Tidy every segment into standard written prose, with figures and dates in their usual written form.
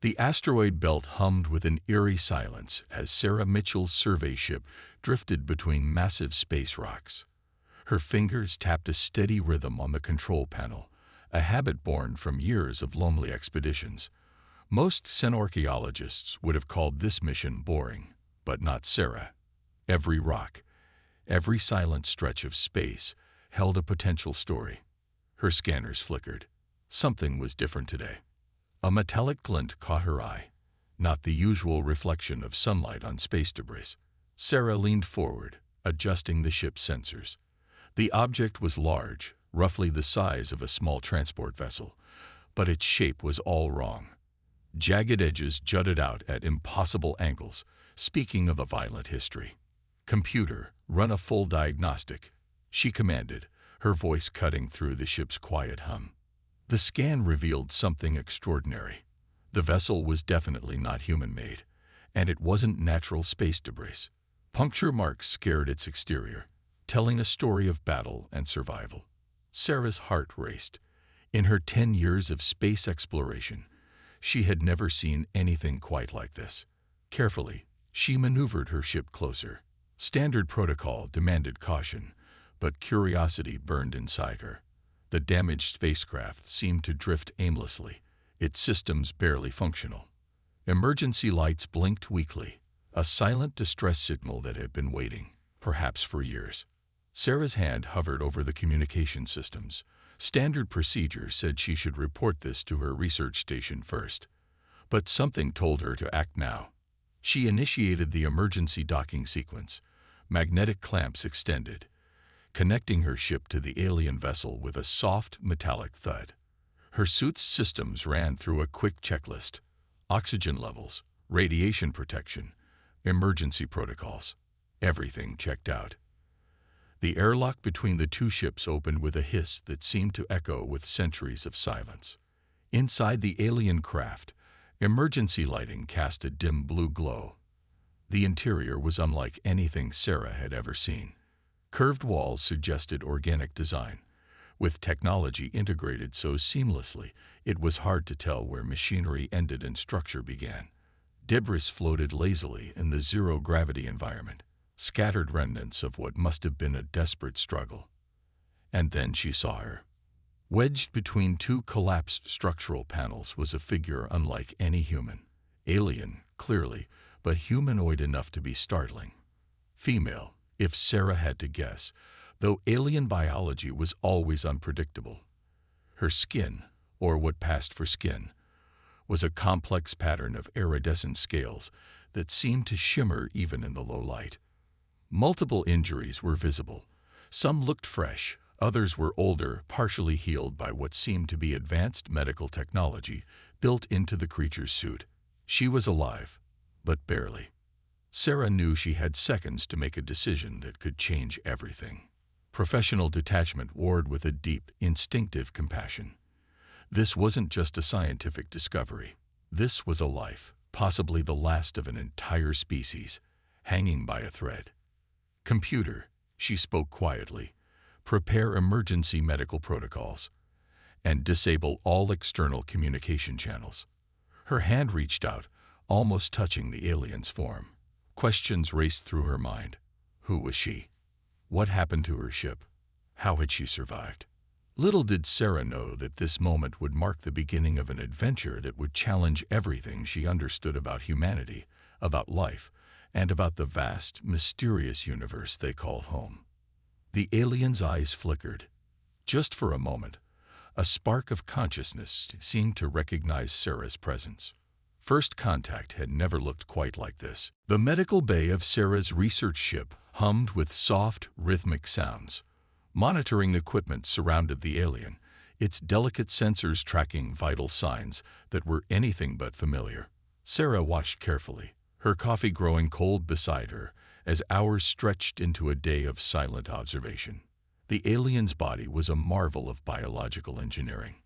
The asteroid belt hummed with an eerie silence as Sarah Mitchell's survey ship drifted between massive space rocks. Her fingers tapped a steady rhythm on the control panel, a habit born from years of lonely expeditions. Most xenorchaeologists would have called this mission boring, but not Sarah. Every rock, every silent stretch of space held a potential story. Her scanners flickered. Something was different today. A metallic glint caught her eye, not the usual reflection of sunlight on space debris. Sarah leaned forward, adjusting the ship's sensors. The object was large, roughly the size of a small transport vessel, but its shape was all wrong. Jagged edges jutted out at impossible angles, speaking of a violent history. "Computer, run a full diagnostic," she commanded, her voice cutting through the ship's quiet hum. The scan revealed something extraordinary. The vessel was definitely not human-made, and it wasn't natural space debris. Puncture marks scarred its exterior, telling a story of battle and survival. Sarah's heart raced. In her 10 years of space exploration, she had never seen anything quite like this. Carefully, she maneuvered her ship closer. Standard protocol demanded caution, but curiosity burned inside her. The damaged spacecraft seemed to drift aimlessly, its systems barely functional. Emergency lights blinked weakly, a silent distress signal that had been waiting, perhaps for years. Sarah's hand hovered over the communication systems. Standard procedure said she should report this to her research station first. But something told her to act now. She initiated the emergency docking sequence. Magnetic clamps extended, connecting her ship to the alien vessel with a soft, metallic thud. Her suit's systems ran through a quick checklist: oxygen levels, radiation protection, emergency protocols. Everything checked out. The airlock between the two ships opened with a hiss that seemed to echo with centuries of silence. Inside the alien craft, emergency lighting cast a dim blue glow. The interior was unlike anything Sarah had ever seen. Curved walls suggested organic design, with technology integrated so seamlessly it was hard to tell where machinery ended and structure began. Debris floated lazily in the zero-gravity environment, scattered remnants of what must have been a desperate struggle. And then she saw her. Wedged between two collapsed structural panels was a figure unlike any human. Alien, clearly, but humanoid enough to be startling. Female, if Sarah had to guess, though alien biology was always unpredictable. Her skin, or what passed for skin, was a complex pattern of iridescent scales that seemed to shimmer even in the low light. Multiple injuries were visible. Some looked fresh, others were older, partially healed by what seemed to be advanced medical technology built into the creature's suit. She was alive, but barely. Sarah knew she had seconds to make a decision that could change everything. Professional detachment warred with a deep, instinctive compassion. This wasn't just a scientific discovery. This was a life, possibly the last of an entire species, hanging by a thread. "Computer," she spoke quietly, "prepare emergency medical protocols, and disable all external communication channels." Her hand reached out, almost touching the alien's form. Questions raced through her mind. Who was she? What happened to her ship? How had she survived? Little did Sarah know that this moment would mark the beginning of an adventure that would challenge everything she understood about humanity, about life, and about the vast, mysterious universe they call home. The alien's eyes flickered. Just for a moment, a spark of consciousness seemed to recognize Sarah's presence. First contact had never looked quite like this. The medical bay of Sarah's research ship hummed with soft, rhythmic sounds. Monitoring equipment surrounded the alien, its delicate sensors tracking vital signs that were anything but familiar. Sarah watched carefully, her coffee growing cold beside her as hours stretched into a day of silent observation. The alien's body was a marvel of biological engineering.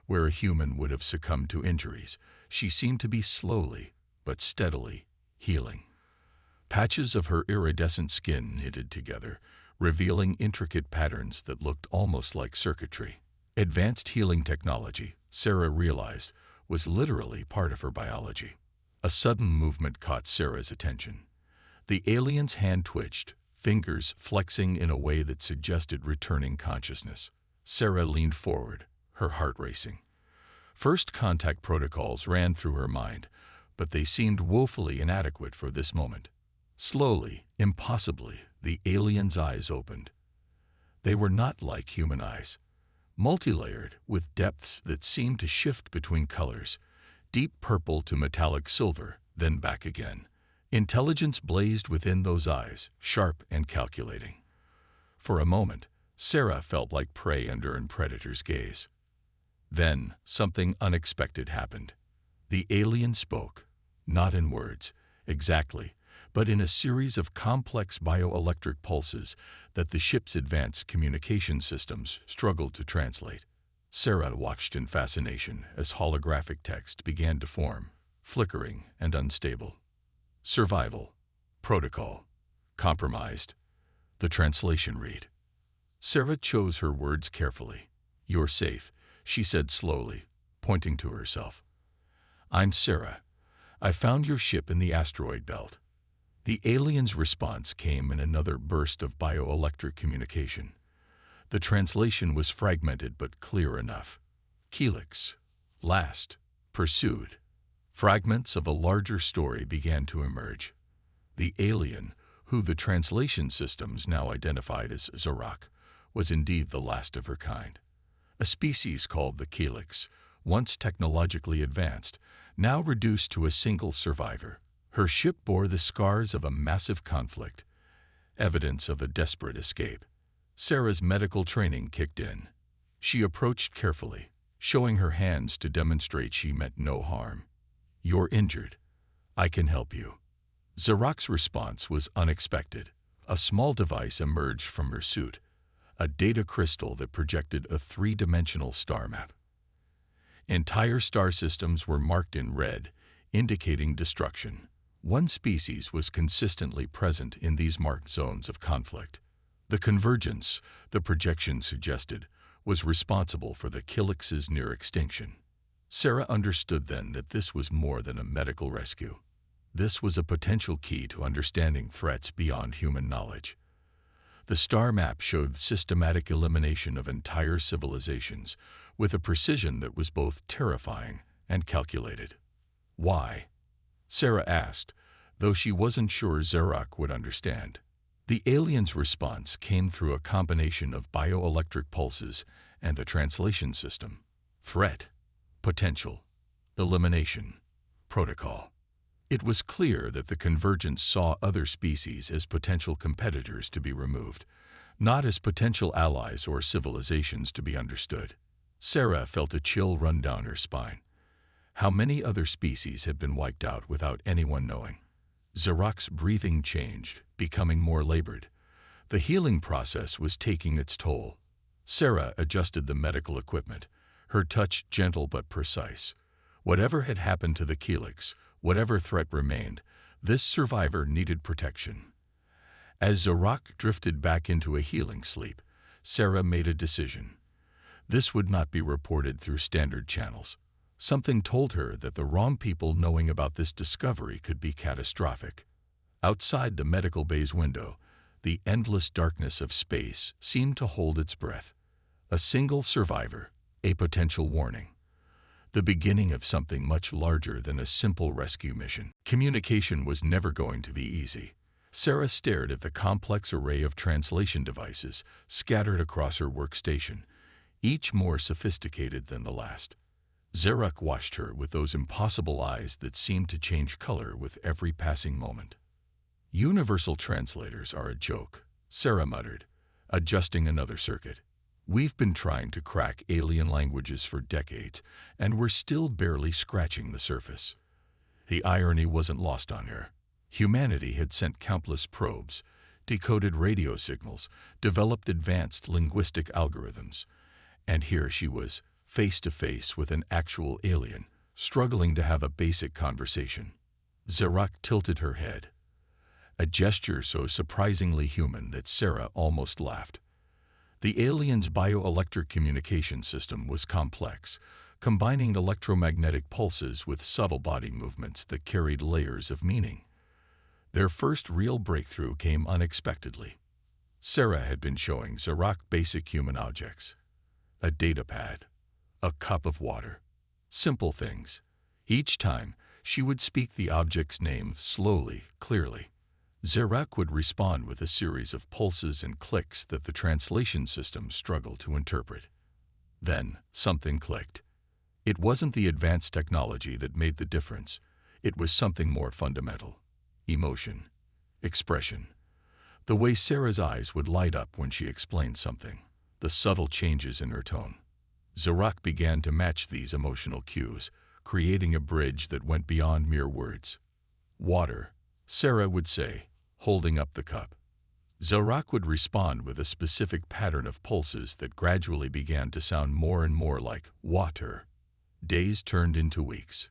Where a human would have succumbed to injuries, she seemed to be slowly, but steadily, healing. Patches of her iridescent skin knitted together, revealing intricate patterns that looked almost like circuitry. Advanced healing technology, Sarah realized, was literally part of her biology. A sudden movement caught Sarah's attention. The alien's hand twitched, fingers flexing in a way that suggested returning consciousness. Sarah leaned forward, her heart racing. First contact protocols ran through her mind, but they seemed woefully inadequate for this moment. Slowly, impossibly, the alien's eyes opened. They were not like human eyes. Multilayered, with depths that seemed to shift between colors, deep purple to metallic silver, then back again. Intelligence blazed within those eyes, sharp and calculating. For a moment, Sarah felt like prey under a predator's gaze. Then, something unexpected happened. The alien spoke, not in words, exactly, but in a series of complex bioelectric pulses that the ship's advanced communication systems struggled to translate. Sarah watched in fascination as holographic text began to form, flickering and unstable. Survival. Protocol. Compromised. The translation read. Sarah chose her words carefully. "You're safe," she said slowly, pointing to herself. "I'm Sarah. I found your ship in the asteroid belt." The alien's response came in another burst of bioelectric communication. The translation was fragmented but clear enough. Helix. Last. Pursued. Fragments of a larger story began to emerge. The alien, who the translation systems now identified as Zorak, was indeed the last of her kind. A species called the Helix, once technologically advanced, now reduced to a single survivor. Her ship bore the scars of a massive conflict, evidence of a desperate escape. Sarah's medical training kicked in. She approached carefully, showing her hands to demonstrate she meant no harm. "You're injured. I can help you." Zorak's response was unexpected. A small device emerged from her suit, a data crystal that projected a three-dimensional star map. Entire star systems were marked in red, indicating destruction. One species was consistently present in these marked zones of conflict. The convergence, the projection suggested, was responsible for the Helix's near extinction. Sarah understood then that this was more than a medical rescue. This was a potential key to understanding threats beyond human knowledge. The star map showed systematic elimination of entire civilizations with a precision that was both terrifying and calculated. "Why?" Sarah asked, though she wasn't sure Zorak would understand. The alien's response came through a combination of bioelectric pulses and the translation system. Threat, potential, elimination, protocol. It was clear that the convergence saw other species as potential competitors to be removed, not as potential allies or civilizations to be understood. Sarah felt a chill run down her spine. How many other species had been wiped out without anyone knowing? Zorak's breathing changed, becoming more labored. The healing process was taking its toll. Sarah adjusted the medical equipment, her touch gentle but precise. Whatever had happened to the Helix, whatever threat remained, this survivor needed protection. As Zorak drifted back into a healing sleep, Sarah made a decision. This would not be reported through standard channels. Something told her that the wrong people knowing about this discovery could be catastrophic. Outside the medical bay's window, the endless darkness of space seemed to hold its breath. A single survivor, a potential warning. The beginning of something much larger than a simple rescue mission. Communication was never going to be easy. Sarah stared at the complex array of translation devices scattered across her workstation, each more sophisticated than the last. Zorak watched her with those impossible eyes that seemed to change color with every passing moment. "Universal translators are a joke," Sarah muttered, adjusting another circuit. "We've been trying to crack alien languages for decades, and we're still barely scratching the surface." The irony wasn't lost on her. Humanity had sent countless probes, decoded radio signals, developed advanced linguistic algorithms, and here she was, face to face with an actual alien, struggling to have a basic conversation. Zorak tilted her head, a gesture so surprisingly human that Sarah almost laughed. The alien's bioelectric communication system was complex, combining electromagnetic pulses with subtle body movements that carried layers of meaning. Their first real breakthrough came unexpectedly. Sarah had been showing Zorak basic human objects. A datapad, a cup of water. Simple things. Each time, she would speak the object's name slowly, clearly. Zorak would respond with a series of pulses and clicks that the translation system struggled to interpret. Then, something clicked. It wasn't the advanced technology that made the difference. It was something more fundamental. Emotion. Expression. The way Sarah's eyes would light up when she explained something. The subtle changes in her tone. Zorak began to match these emotional cues, creating a bridge that went beyond mere words. Water, Sarah would say, holding up the cup. Zorak would respond with a specific pattern of pulses that gradually began to sound more and more like water. Days turned into weeks.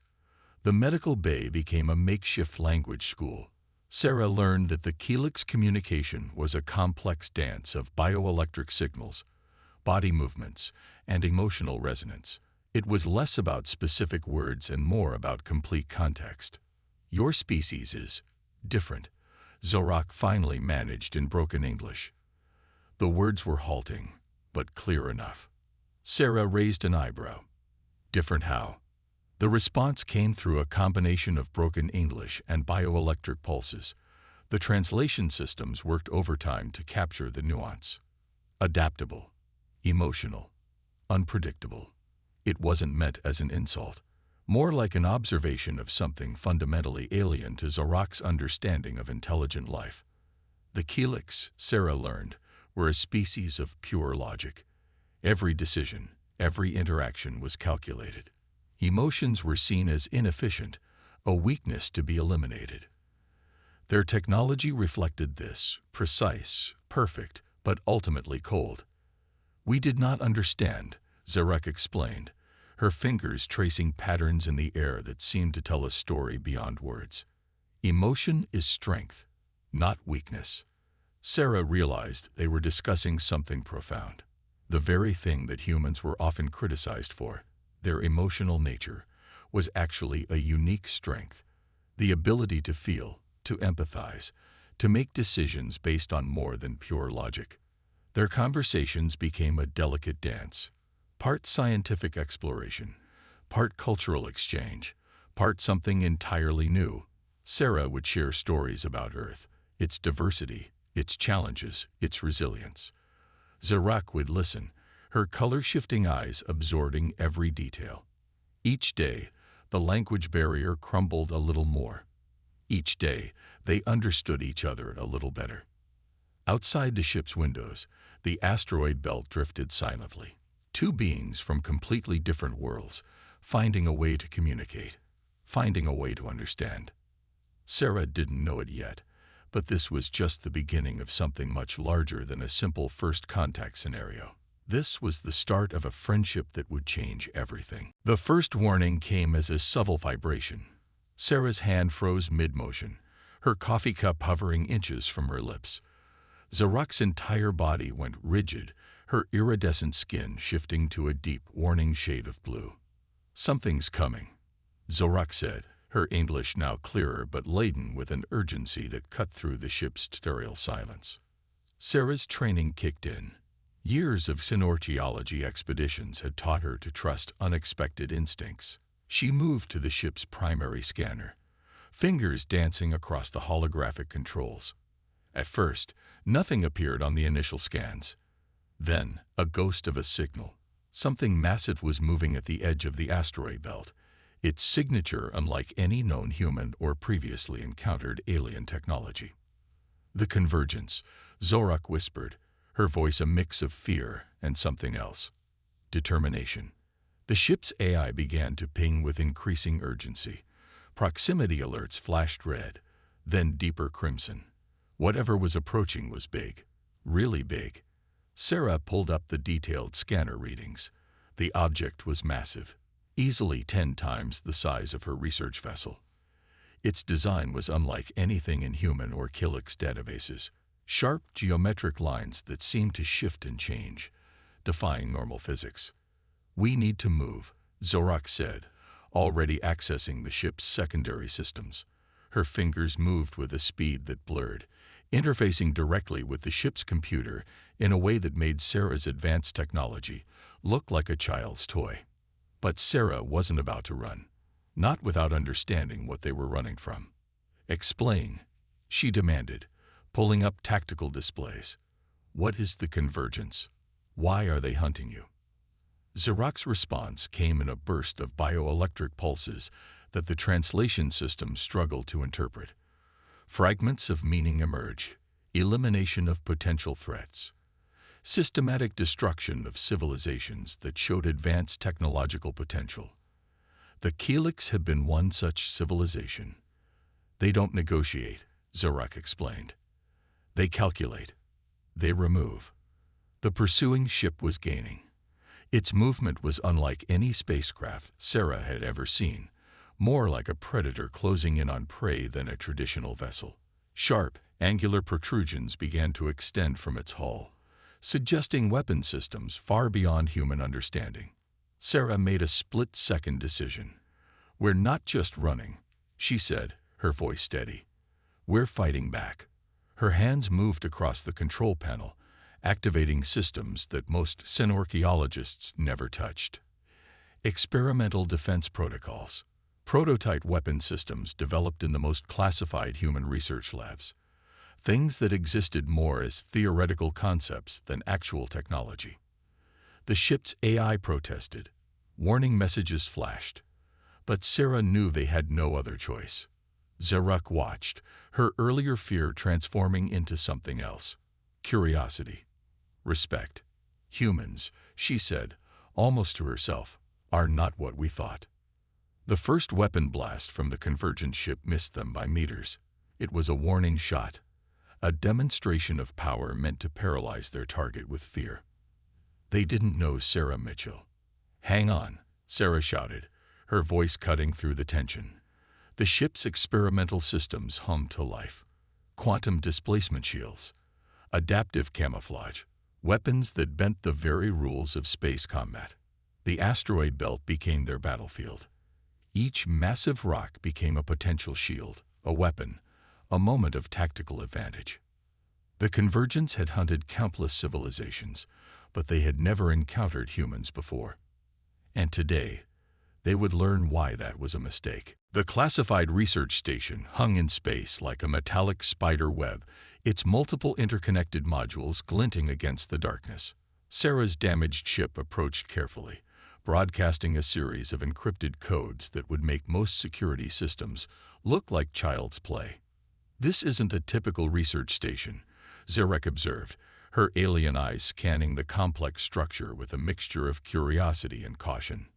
The medical bay became a makeshift language school. Sarah learned that the Helix communication was a complex dance of bioelectric signals, body movements, and emotional resonance. It was less about specific words and more about complete context. Your species is different, Zorak finally managed in broken English. The words were halting, but clear enough. Sarah raised an eyebrow. Different how? The response came through a combination of broken English and bioelectric pulses. The translation systems worked overtime to capture the nuance. Adaptable, emotional, unpredictable. It wasn't meant as an insult, more like an observation of something fundamentally alien to Zorak's understanding of intelligent life. The Helix, Sarah learned, were a species of pure logic. Every decision, every interaction was calculated. Emotions were seen as inefficient, a weakness to be eliminated. Their technology reflected this, precise, perfect, but ultimately cold. We did not understand, Zorak explained, her fingers tracing patterns in the air that seemed to tell a story beyond words. Emotion is strength, not weakness. Sarah realized they were discussing something profound. The very thing that humans were often criticized for, their emotional nature, was actually a unique strength. The ability to feel, to empathize, to make decisions based on more than pure logic. Their conversations became a delicate dance. Part scientific exploration, part cultural exchange, part something entirely new. Sarah would share stories about Earth, its diversity, its challenges, its resilience. Zorak would listen, her color-shifting eyes absorbing every detail. Each day, the language barrier crumbled a little more. Each day, they understood each other a little better. Outside the ship's windows, the asteroid belt drifted silently. Two beings from completely different worlds, finding a way to communicate, finding a way to understand. Sarah didn't know it yet, but this was just the beginning of something much larger than a simple first contact scenario. This was the start of a friendship that would change everything. The first warning came as a subtle vibration. Sarah's hand froze mid-motion, her coffee cup hovering inches from her lips. Zorak's entire body went rigid, her iridescent skin shifting to a deep, warning shade of blue. "Something's coming," Zorak said, her English now clearer but laden with an urgency that cut through the ship's sterile silence. Sarah's training kicked in. Years of synorgeology expeditions had taught her to trust unexpected instincts. She moved to the ship's primary scanner, fingers dancing across the holographic controls. At first, nothing appeared on the initial scans. Then, a ghost of a signal. Something massive was moving at the edge of the asteroid belt, its signature unlike any known human or previously encountered alien technology. "The convergence," Zorak whispered, her voice a mix of fear and something else. Determination. The ship's AI began to ping with increasing urgency. Proximity alerts flashed red, then deeper crimson. Whatever was approaching was big, really big. Sarah pulled up the detailed scanner readings. The object was massive, easily 10 times the size of her research vessel. Its design was unlike anything in human or Helix databases. Sharp geometric lines that seemed to shift and change, defying normal physics. "We need to move," Zorak said, already accessing the ship's secondary systems. Her fingers moved with a speed that blurred, interfacing directly with the ship's computer in a way that made Sarah's advanced technology look like a child's toy. But Sarah wasn't about to run, not without understanding what they were running from. "Explain," she demanded, pulling up tactical displays. "What is the convergence? Why are they hunting you?" Zorak's response came in a burst of bioelectric pulses that the translation system struggled to interpret. Fragments of meaning emerge, elimination of potential threats, systematic destruction of civilizations that showed advanced technological potential. The Keelix had been one such civilization. "They don't negotiate," Zorak explained. "They calculate. They remove." The pursuing ship was gaining. Its movement was unlike any spacecraft Sarah had ever seen, more like a predator closing in on prey than a traditional vessel. Sharp, angular protrusions began to extend from its hull, suggesting weapon systems far beyond human understanding. Sarah made a split-second decision. "We're not just running," she said, her voice steady. "We're fighting back." Her hands moved across the control panel, activating systems that most xenorchaeologists never touched. Experimental defense protocols, prototype weapon systems developed in the most classified human research labs, things that existed more as theoretical concepts than actual technology. The ship's AI protested. Warning messages flashed. But Sarah knew they had no other choice. Zorak watched, her earlier fear transforming into something else. Curiosity. Respect. "Humans," she said, almost to herself, "are not what we thought." The first weapon blast from the convergent ship missed them by meters. It was a warning shot, a demonstration of power meant to paralyze their target with fear. They didn't know Sarah Mitchell. "Hang on," Sarah shouted, her voice cutting through the tension. The ship's experimental systems hummed to life. Quantum displacement shields, adaptive camouflage, weapons that bent the very rules of space combat. The asteroid belt became their battlefield. Each massive rock became a potential shield, a weapon, a moment of tactical advantage. The convergence had hunted countless civilizations, but they had never encountered humans before. And today, they would learn why that was a mistake. The classified research station hung in space like a metallic spider web, its multiple interconnected modules glinting against the darkness. Sarah's damaged ship approached carefully, broadcasting a series of encrypted codes that would make most security systems look like child's play. "This isn't a typical research station," Zorak observed, her alien eyes scanning the complex structure with a mixture of curiosity and caution.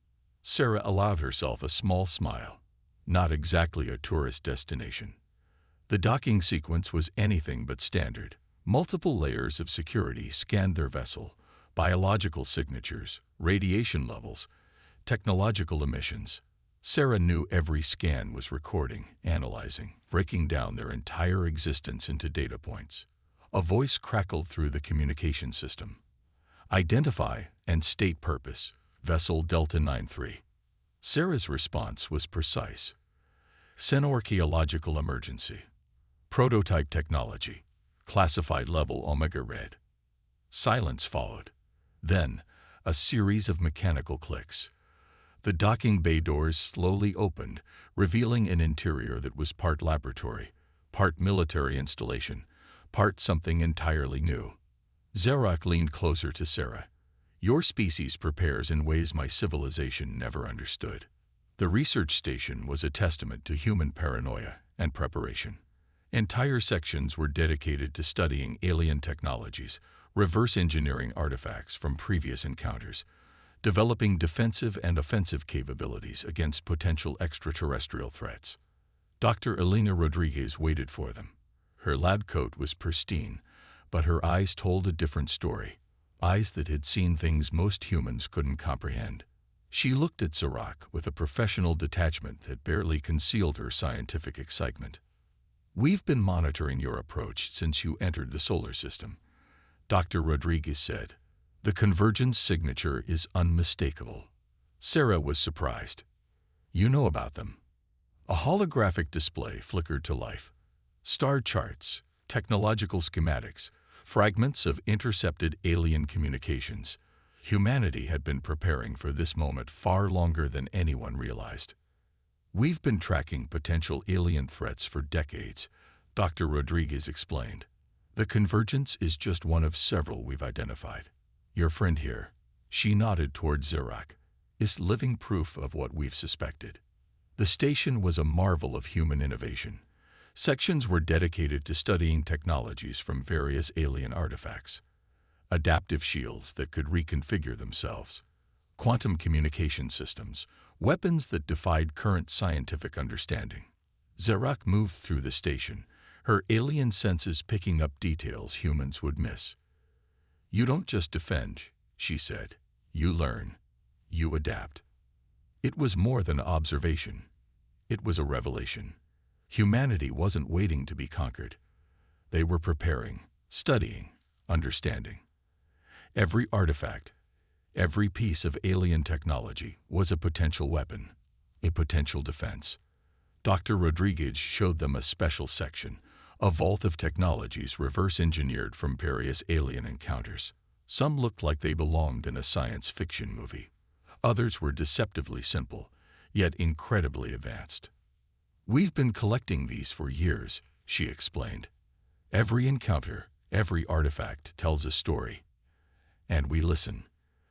Sarah allowed herself a small smile. Not exactly a tourist destination. The docking sequence was anything but standard. Multiple layers of security scanned their vessel, biological signatures, radiation levels, technological emissions. Sarah knew every scan was recording, analyzing, breaking down their entire existence into data points. A voice crackled through the communication system. "Identify and state purpose, Vessel Delta 93. Sarah's response was precise. "Xenorchaeological emergency. Prototype technology. Classified level Omega Red." Silence followed. Then, a series of mechanical clicks. The docking bay doors slowly opened, revealing an interior that was part laboratory, part military installation, part something entirely new. Zorak leaned closer to Sarah. "Your species prepares in ways my civilization never understood." The research station was a testament to human paranoia and preparation. Entire sections were dedicated to studying alien technologies, reverse engineering artifacts from previous encounters, developing defensive and offensive capabilities against potential extraterrestrial threats. Dr. Elena Rodriguez waited for them. Her lab coat was pristine, but her eyes told a different story. Eyes that had seen things most humans couldn't comprehend. She looked at Zorak with a professional detachment that barely concealed her scientific excitement. "We've been monitoring your approach since you entered the solar system," Dr. Rodriguez said. "The convergence signature is unmistakable." Sarah was surprised. You know about them. A holographic display flickered to life. Star charts, technological schematics, fragments of intercepted alien communications. Humanity had been preparing for this moment far longer than anyone realized. We've been tracking potential alien threats for decades, Dr. Rodriguez explained. The convergence is just one of several we've identified. Your friend here, she nodded toward Zerak, is living proof of what we've suspected. The station was a marvel of human innovation. Sections were dedicated to studying technologies from various alien artifacts. Adaptive shields that could reconfigure themselves, quantum communication systems, weapons that defied current scientific understanding. Zerak moved through the station, her alien senses picking up details humans would miss. You don't just defend, she said. You learn. You adapt. It was more than observation. It was a revelation. Humanity wasn't waiting to be conquered. They were preparing, studying, understanding. Every artifact, every piece of alien technology was a potential weapon, a potential defense. Dr. Rodriguez showed them a special section, a vault of technologies reverse-engineered from various alien encounters. Some looked like they belonged in a science fiction movie. Others were deceptively simple, yet incredibly advanced. We've been collecting these for years, she explained. Every encounter, every artifact tells a story. And we listen.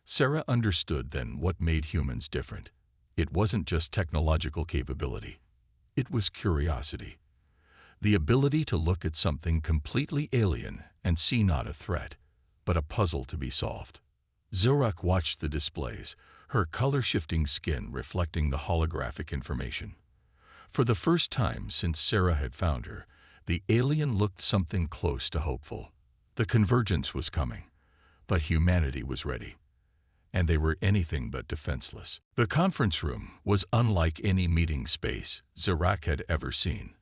Sarah understood then what made humans different. It wasn't just technological capability. It was curiosity. The ability to look at something completely alien and see not a threat, but a puzzle to be solved. Zerak watched the displays, her color-shifting skin reflecting the holographic information. For the first time since Sarah had found her, the alien looked something close to hopeful. The convergence was coming, but humanity was ready. And they were anything but defenseless. The conference room was unlike any meeting space Zerak had ever seen.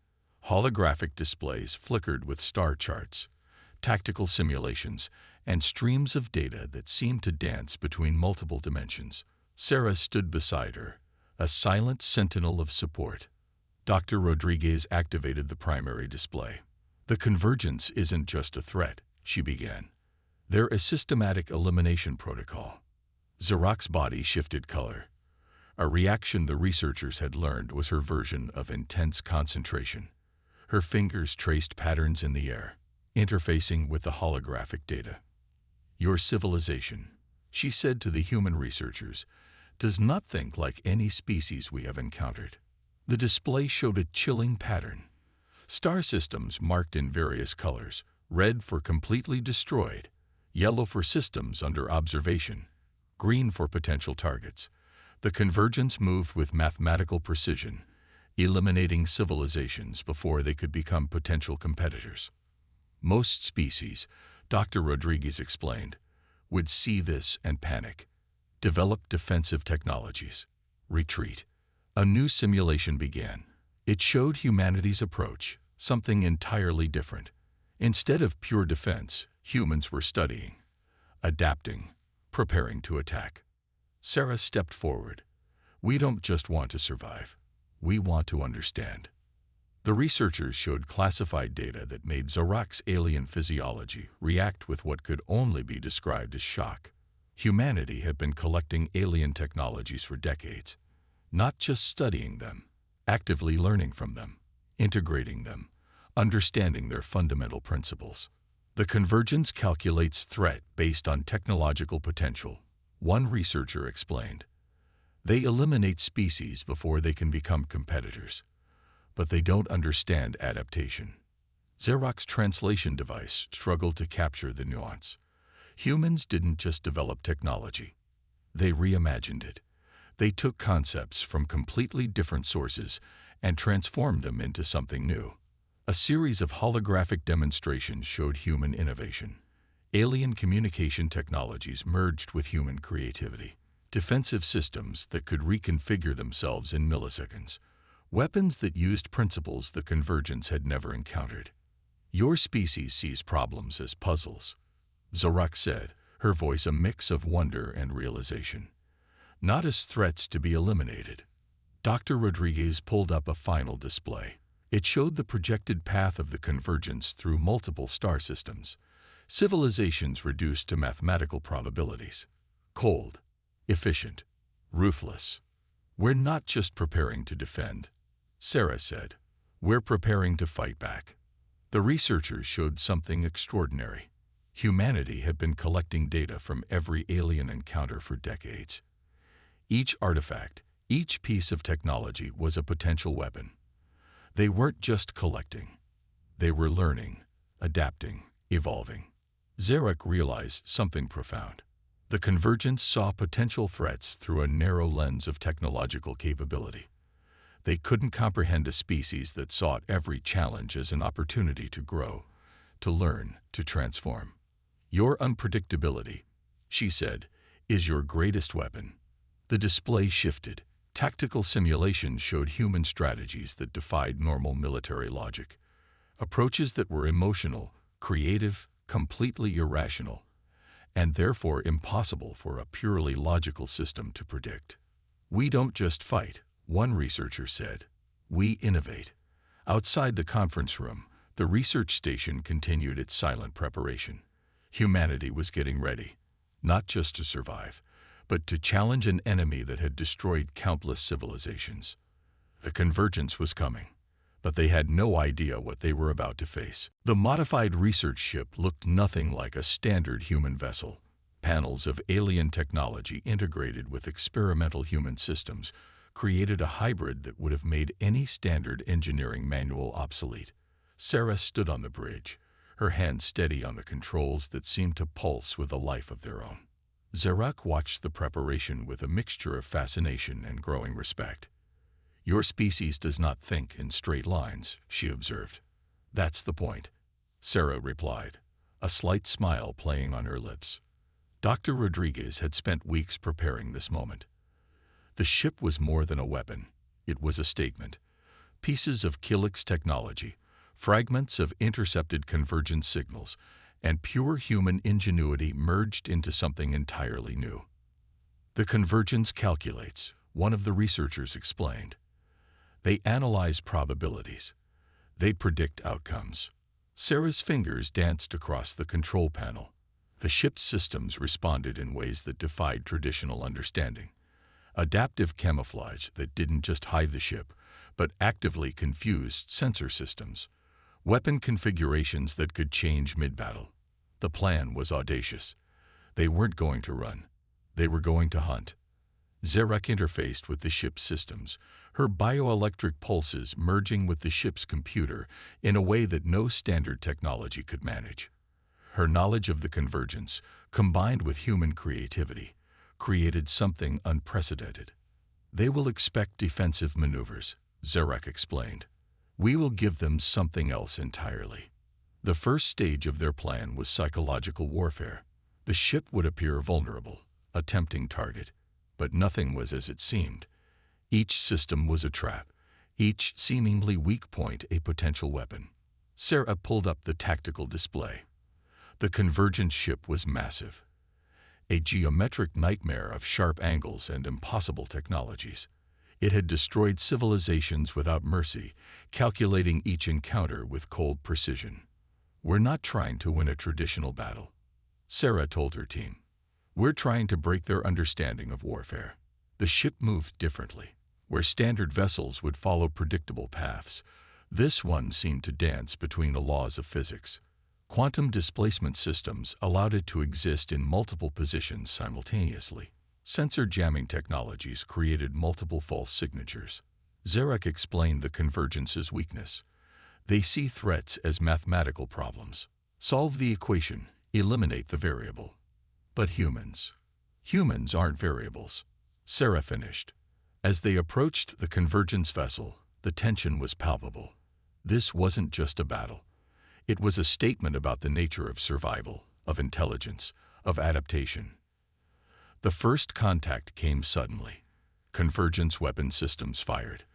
Holographic displays flickered with star charts, tactical simulations, and streams of data that seemed to dance between multiple dimensions. Sarah stood beside her, a silent sentinel of support. Dr. Rodriguez activated the primary display. The convergence isn't just a threat, she began. They're a systematic elimination protocol. Zerak's body shifted color. A reaction the researchers had learned was her version of intense concentration. Her fingers traced patterns in the air, interfacing with the holographic data. Your civilization, she said to the human researchers, does not think like any species we have encountered. The display showed a chilling pattern. Star systems marked in various colors, red for completely destroyed, yellow for systems under observation, green for potential targets. The convergence moved with mathematical precision, eliminating civilizations before they could become potential competitors. Most species, Dr. Rodriguez explained, would see this and panic, develop defensive technologies, retreat. A new simulation began. It showed humanity's approach, something entirely different. Instead of pure defense, humans were studying, adapting, preparing to attack. Sarah stepped forward. We don't just want to survive. We want to understand. The researchers showed classified data that made Zerak's alien physiology react with what could only be described as shock. Humanity had been collecting alien technologies for decades, not just studying them, actively learning from them, integrating them, understanding their fundamental principles. The convergence calculates threat based on technological potential, one researcher explained. They eliminate species before they can become competitors, but they don't understand adaptation. Zerak's translation device struggled to capture the nuance. Humans didn't just develop technology. They reimagined it. They took concepts from completely different sources and transformed them into something new. A series of holographic demonstrations showed human innovation. Alien communication technologies merged with human creativity. Defensive systems that could reconfigure themselves in milliseconds. Weapons that used principles the convergence had never encountered. Your species sees problems as puzzles, Zerak said, her voice a mix of wonder and realization. not as threats to be eliminated. Dr. Rodriguez pulled up a final display. It showed the projected path of the convergence through multiple star systems, civilizations reduced to mathematical probabilities. Cold, efficient, ruthless. We're not just preparing to defend, Sarah said. We're preparing to fight back. The researchers showed something extraordinary. Humanity had been collecting data from every alien encounter for decades. Each artifact, each piece of technology was a potential weapon. They weren't just collecting. They were learning, adapting, evolving. Zarek realized something profound. The convergence saw potential threats through a narrow lens of technological capability. They couldn't comprehend a species that sought every challenge as an opportunity to grow, to learn, to transform. Your unpredictability, she said, is your greatest weapon. The display shifted. Tactical simulations showed human strategies that defied normal military logic. Approaches that were emotional, creative, completely irrational, and therefore impossible for a purely logical system to predict. We don't just fight, one researcher said. We innovate. Outside the conference room, the research station continued its silent preparation. Humanity was getting ready, not just to survive, but to challenge an enemy that had destroyed countless civilizations. The convergence was coming, but they had no idea what they were about to face. The modified research ship looked nothing like a standard human vessel. Panels of alien technology integrated with experimental human systems created a hybrid that would have made any standard engineering manual obsolete. Sarah stood on the bridge, her hands steady on the controls that seemed to pulse with a life of their own. Zarek watched the preparation with a mixture of fascination and growing respect. Your species does not think in straight lines, she observed. That's the point, Sarah replied, a slight smile playing on her lips. Dr. Rodriguez had spent weeks preparing this moment. The ship was more than a weapon. It was a statement. Pieces of Killick's technology, fragments of intercepted convergence signals, and pure human ingenuity merged into something entirely new. The convergence calculates, one of the researchers explained. They analyze probabilities. They predict outcomes. Sarah's fingers danced across the control panel. The ship's systems responded in ways that defied traditional understanding. Adaptive camouflage that didn't just hide the ship, but actively confused sensor systems. Weapon configurations that could change mid-battle. The plan was audacious. They weren't going to run. They were going to hunt. Zarek interfaced with the ship's systems, her bioelectric pulses merging with the ship's computer in a way that no standard technology could manage. Her knowledge of the convergence, combined with human creativity, created something unprecedented. They will expect defensive maneuvers, Zarek explained. We will give them something else entirely. The first stage of their plan was psychological warfare. The ship would appear vulnerable, a tempting target, but nothing was as it seemed. Each system was a trap, each seemingly weak point a potential weapon. Sarah pulled up the tactical display. The convergence ship was massive, a geometric nightmare of sharp angles and impossible technologies. It had destroyed civilizations without mercy, calculating each encounter with cold precision. We're not trying to win a traditional battle, Sarah told her team. We're trying to break their understanding of warfare. The ship moved differently. Where standard vessels would follow predictable paths, this one seemed to dance between the laws of physics. Quantum displacement systems allowed it to exist in multiple positions simultaneously. Sensor jamming technologies created multiple false signatures. Zarek explained the convergence's weakness. They see threats as mathematical problems. Solve the equation, eliminate the variable. But humans aren't variables, Sarah finished. As they approached the convergence vessel, the tension was palpable. This wasn't just a battle. It was a statement about the nature of survival, of intelligence, of adaptation. The first contact came suddenly. Convergence weapon systems fired.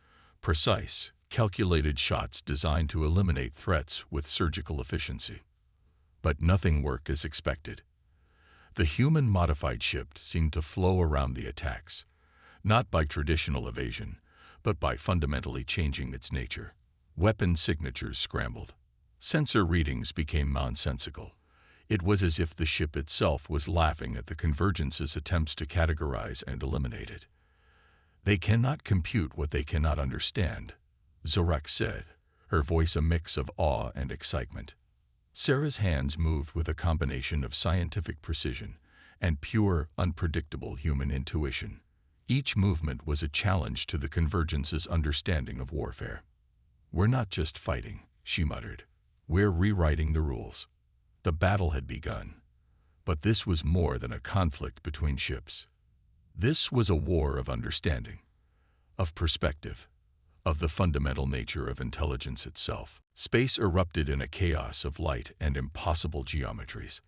Precise, calculated shots designed to eliminate threats with surgical efficiency. But nothing worked as expected. The human-modified ship seemed to flow around the attacks. not by traditional evasion, but by fundamentally changing its nature. Weapon signatures scrambled. Sensor readings became nonsensical. It was as if the ship itself was laughing at the Convergence's attempts to categorize and eliminate it. "They cannot compute what they cannot understand," Zorak said, her voice a mix of awe and excitement. Sarah's hands moved with a combination of scientific precision and pure, unpredictable human intuition. Each movement was a challenge to the Convergence's understanding of warfare. "We're not just fighting," she muttered. "We're rewriting the rules." The battle had begun, but this was more than a conflict between ships. This was a war of understanding, of perspective, of the fundamental nature of intelligence itself. Space erupted in a chaos of light and impossible geometries.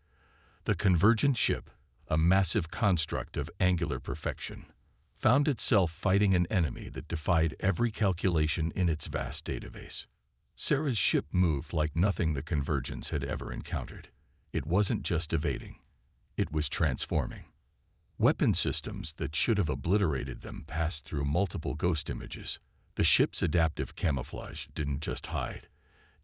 The convergent ship, a massive construct of angular perfection, found itself fighting an enemy that defied every calculation in its vast database. Sarah's ship moved like nothing the Convergence had ever encountered. It wasn't just evading, it was transforming. Weapon systems that should have obliterated them passed through multiple ghost images. The ship's adaptive camouflage didn't just hide,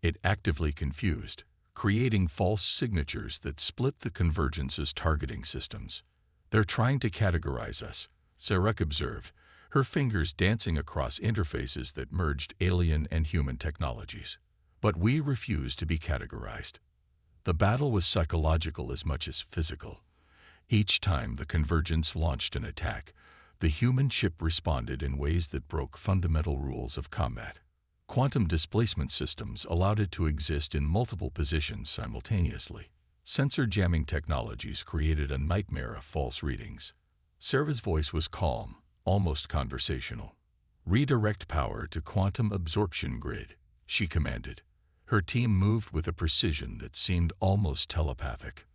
it actively confused, creating false signatures that split the Convergence's targeting systems. "They're trying to categorize us," Sarah observed, her fingers dancing across interfaces that merged alien and human technologies. "But we refuse to be categorized." The battle was psychological as much as physical. Each time the Convergence launched an attack, the human ship responded in ways that broke fundamental rules of combat. Quantum displacement systems allowed it to exist in multiple positions simultaneously. Sensor jamming technologies created a nightmare of false readings. Sarah's voice was calm, almost conversational. "Redirect power to quantum absorption grid," she commanded. Her team moved with a precision that seemed almost telepathic.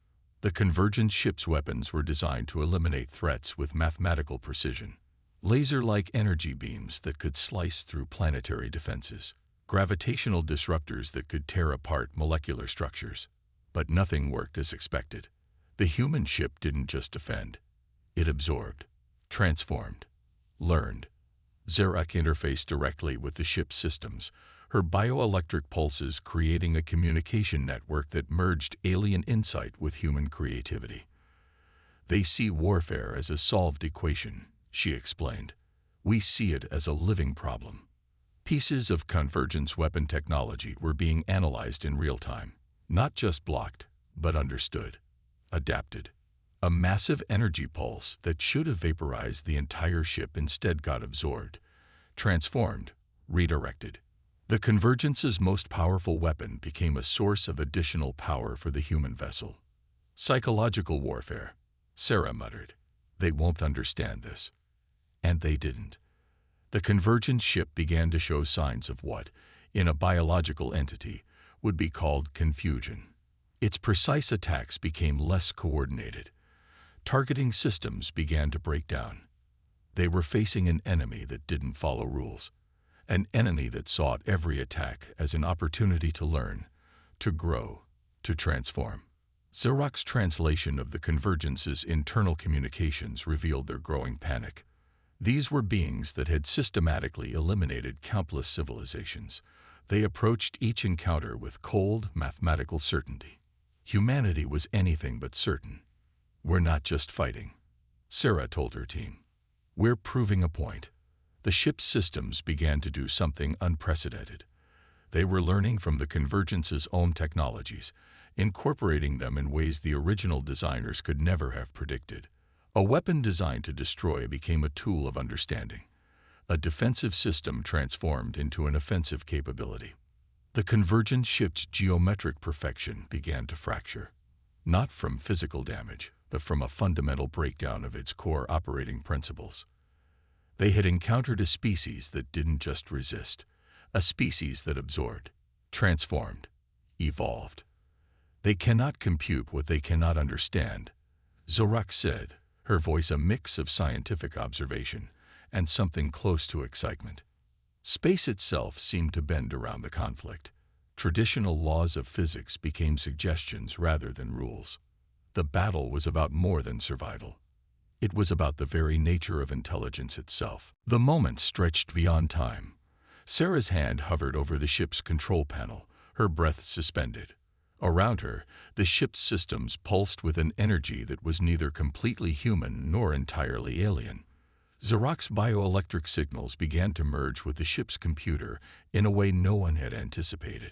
The Convergent ship's weapons were designed to eliminate threats with mathematical precision. Laser-like energy beams that could slice through planetary defenses. Gravitational disruptors that could tear apart molecular structures. But nothing worked as expected. The human ship didn't just defend. It absorbed, transformed, learned. Zorak interfaced directly with the ship's systems, her bioelectric pulses creating a communication network that merged alien insight with human creativity. "They see warfare as a solved equation," she explained. "We see it as a living problem." Pieces of Convergence weapon technology were being analyzed in real time, not just blocked, but understood, adapted. A massive energy pulse that should have vaporized the entire ship instead got absorbed, transformed, redirected. The Convergence's most powerful weapon became a source of additional power for the human vessel. "Psychological warfare," Sarah muttered. "They won't understand this." And they didn't. The Convergent ship began to show signs of what, in a biological entity, would be called confusion. Its precise attacks became less coordinated. Targeting systems began to break down. They were facing an enemy that didn't follow rules. An enemy that sought every attack as an opportunity to learn, to grow, to transform. Zorak's translation of the Convergence's internal communications revealed their growing panic. These were beings that had systematically eliminated countless civilizations. They approached each encounter with cold, mathematical certainty. Humanity was anything but certain. "We're not just fighting," Sarah told her team. "We're proving a point." The ship's systems began to do something unprecedented. They were learning from the Convergence's own technologies, incorporating them in ways the original designers could never have predicted. A weapon designed to destroy became a tool of understanding. A defensive system transformed into an offensive capability. The Convergent ship's geometric perfection began to fracture, not from physical damage, but from a fundamental breakdown of its core operating principles. They had encountered a species that didn't just resist, a species that absorbed, transformed, evolved. "They cannot compute what they cannot understand," Zorak said, her voice a mix of scientific observation and something close to excitement. Space itself seemed to bend around the conflict. Traditional laws of physics became suggestions rather than rules. The battle was about more than survival. It was about the very nature of intelligence itself. The moment stretched beyond time. Sarah's hand hovered over the ship's control panel, her breath suspended. Around her, the ship's systems pulsed with an energy that was neither completely human nor entirely alien. Zarok's bioelectric signals began to merge with the ship's computer in a way no one had anticipated.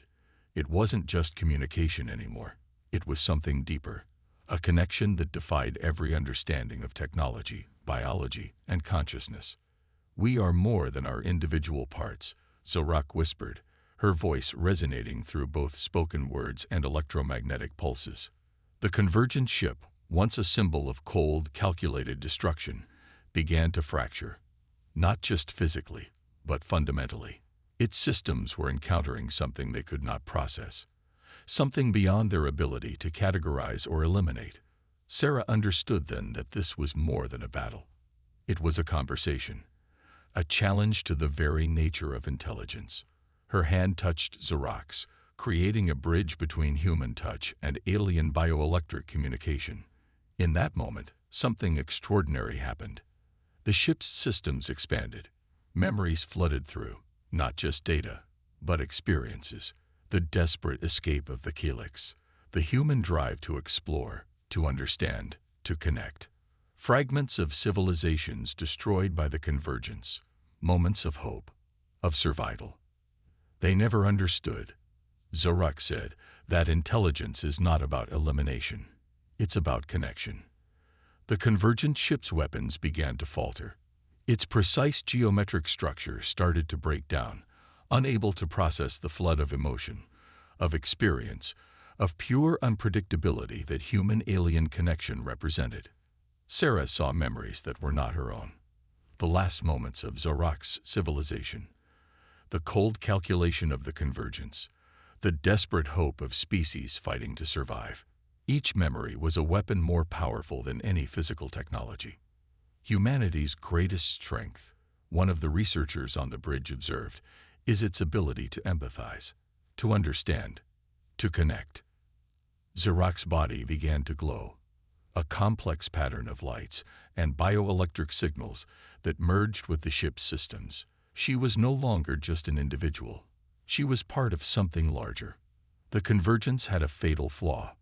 It wasn't just communication anymore. It was something deeper, a connection that defied every understanding of technology, biology, and consciousness. "We are more than our individual parts," Zarok whispered, her voice resonating through both spoken words and electromagnetic pulses. The convergent ship, once a symbol of cold, calculated destruction, began to fracture, not just physically, but fundamentally. Its systems were encountering something they could not process, something beyond their ability to categorize or eliminate. Sarah understood then that this was more than a battle. It was a conversation, a challenge to the very nature of intelligence. Her hand touched Zarok's, creating a bridge between human touch and alien bioelectric communication. In that moment, something extraordinary happened. The ship's systems expanded. Memories flooded through, not just data, but experiences. The desperate escape of the Helix, the human drive to explore, to understand, to connect. Fragments of civilizations destroyed by the convergence, moments of hope, of survival. They never understood, Zarok said, that intelligence is not about elimination. It's about connection. The convergent ship's weapons began to falter. Its precise geometric structure started to break down, unable to process the flood of emotion, of experience, of pure unpredictability that human-alien connection represented. Sarah saw memories that were not her own. The last moments of Zarok's civilization, the cold calculation of the convergence, the desperate hope of species fighting to survive. Each memory was a weapon more powerful than any physical technology. Humanity's greatest strength, one of the researchers on the bridge observed, is its ability to empathize, to understand, to connect. Zarok's body began to glow, a complex pattern of lights and bioelectric signals that merged with the ship's systems. She was no longer just an individual. She was part of something larger. The convergence had a fatal flaw.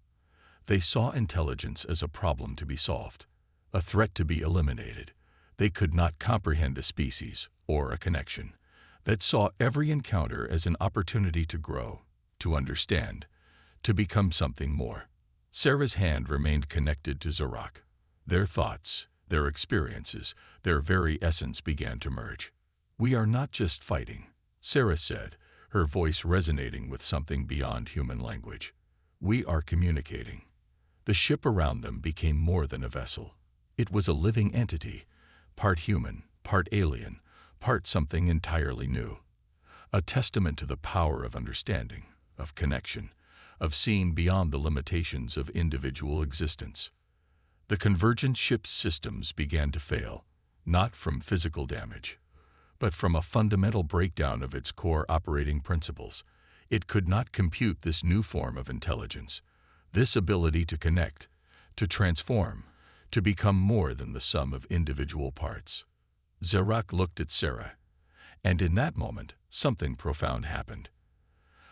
They saw intelligence as a problem to be solved, a threat to be eliminated. They could not comprehend a species or a connection that saw every encounter as an opportunity to grow, to understand, to become something more. Sarah's hand remained connected to Zarok. Their thoughts, their experiences, their very essence began to merge. "We are not just fighting," Sarah said, her voice resonating with something beyond human language. "We are communicating." The ship around them became more than a vessel. It was a living entity, part human, part alien, part something entirely new. A testament to the power of understanding, of connection, of seeing beyond the limitations of individual existence. The convergent ship's systems began to fail, not from physical damage, but from a fundamental breakdown of its core operating principles. It could not compute this new form of intelligence, this ability to connect, to transform, to become more than the sum of individual parts. Zarok looked at Sarah, and in that moment, something profound happened.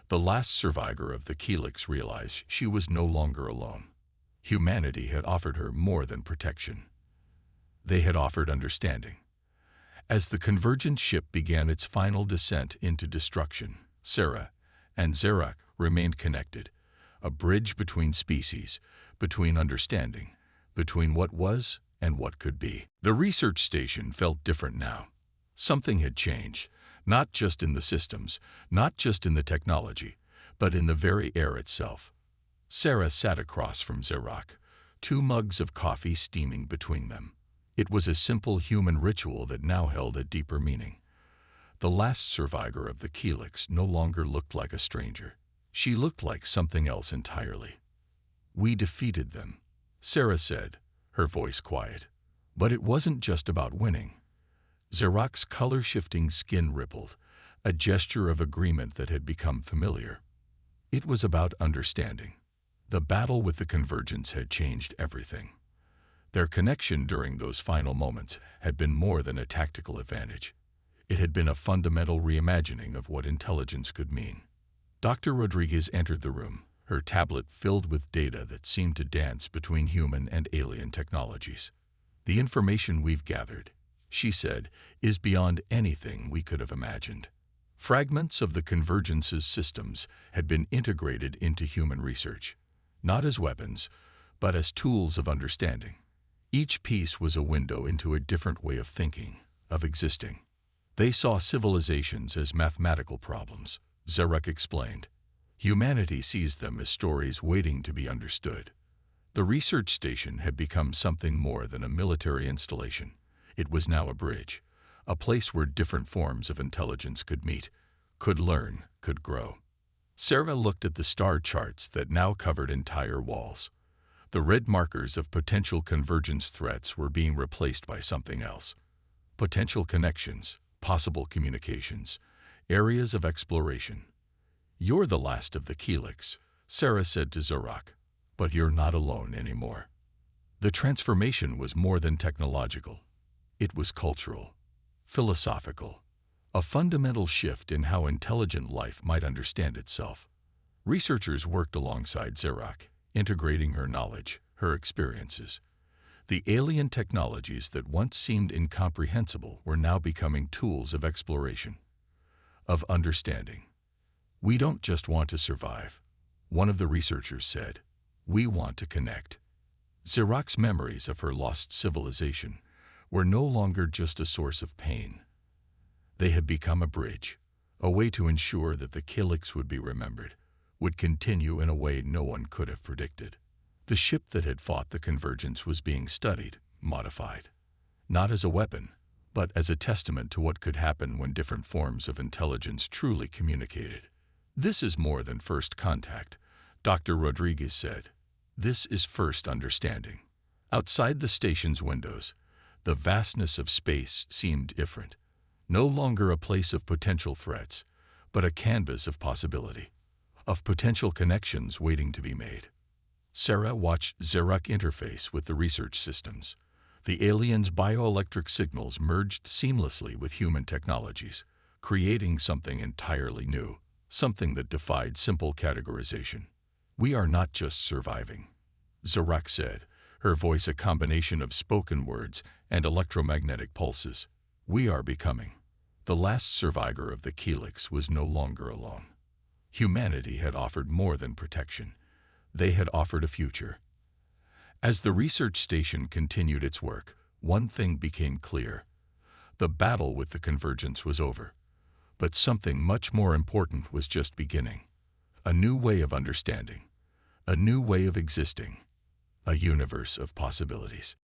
The last survivor of the Helix realized she was no longer alone. Humanity had offered her more than protection. They had offered understanding. As the convergent ship began its final descent into destruction, Sarah and Zarok remained connected, a bridge between species, between understanding, between what was and what could be. The research station felt different now. Something had changed, not just in the systems, not just in the technology, but in the very air itself. Sarah sat across from Zarok, 2 mugs of coffee steaming between them. It was a simple human ritual that now held a deeper meaning. The last survivor of the Helix no longer looked like a stranger. She looked like something else entirely. "We defeated them," Sarah said, her voice quiet. But it wasn't just about winning. Zarok's color-shifting skin rippled, a gesture of agreement that had become familiar. It was about understanding. The battle with the convergence had changed everything. Their connection during those final moments had been more than a tactical advantage. It had been a fundamental reimagining of what intelligence could mean. Dr. Rodriguez entered the room, her tablet filled with data that seemed to dance between human and alien technologies. "The information we've gathered," she said, "is beyond anything we could have imagined." Fragments of the Convergence's systems had been integrated into human research, not as weapons, but as tools of understanding. Each piece was a window into a different way of thinking, of existing. They saw civilizations as mathematical problems, Zarak explained. Humanity sees them as stories waiting to be understood. The research station had become something more than a military installation. It was now a bridge, a place where different forms of intelligence could meet, could learn, could grow. Sarah looked at the star charts that now covered entire walls. The red markers of potential convergence threats were being replaced by something else. Potential connections, possible communications, areas of exploration. "You're the last of the Helix," Sarah said to Zarak, "but you're not alone anymore." The transformation was more than technological. It was cultural, philosophical, a fundamental shift in how intelligent life might understand itself. Researchers worked alongside Zarak, integrating her knowledge, her experiences. The alien technologies that once seemed incomprehensible were now becoming tools of exploration, of understanding. "We don't just want to survive," one of the researchers said. "We want to connect." Zarak's memories of her lost civilization were no longer just a source of pain. They had become a bridge, a way to ensure that the Helix would be remembered, would continue in a way no one could have predicted. The ship that had fought the Convergence was being studied, modified, not as a weapon, but as a testament to what could happen when different forms of intelligence truly communicated. "This is more than first contact," Dr. Rodriguez said. "This is first understanding." Outside the station's windows, the vastness of space seemed different. No longer a place of potential threats, but a canvas of possibility, of potential connections waiting to be made. Sarah watched Zarak interface with the research systems. The aliens' bioelectric signals merged seamlessly with human technologies, creating something entirely new, something that defied simple categorization. "We are not just surviving," Zarak said, her voice a combination of spoken words and electromagnetic pulses. "We are becoming." The last survivor of the Helix was no longer alone. Humanity had offered more than protection. They had offered a future. As the research station continued its work, one thing became clear. The battle with the Convergence was over. But something much more important was just beginning. A new way of understanding. A new way of existing. A universe of possibilities.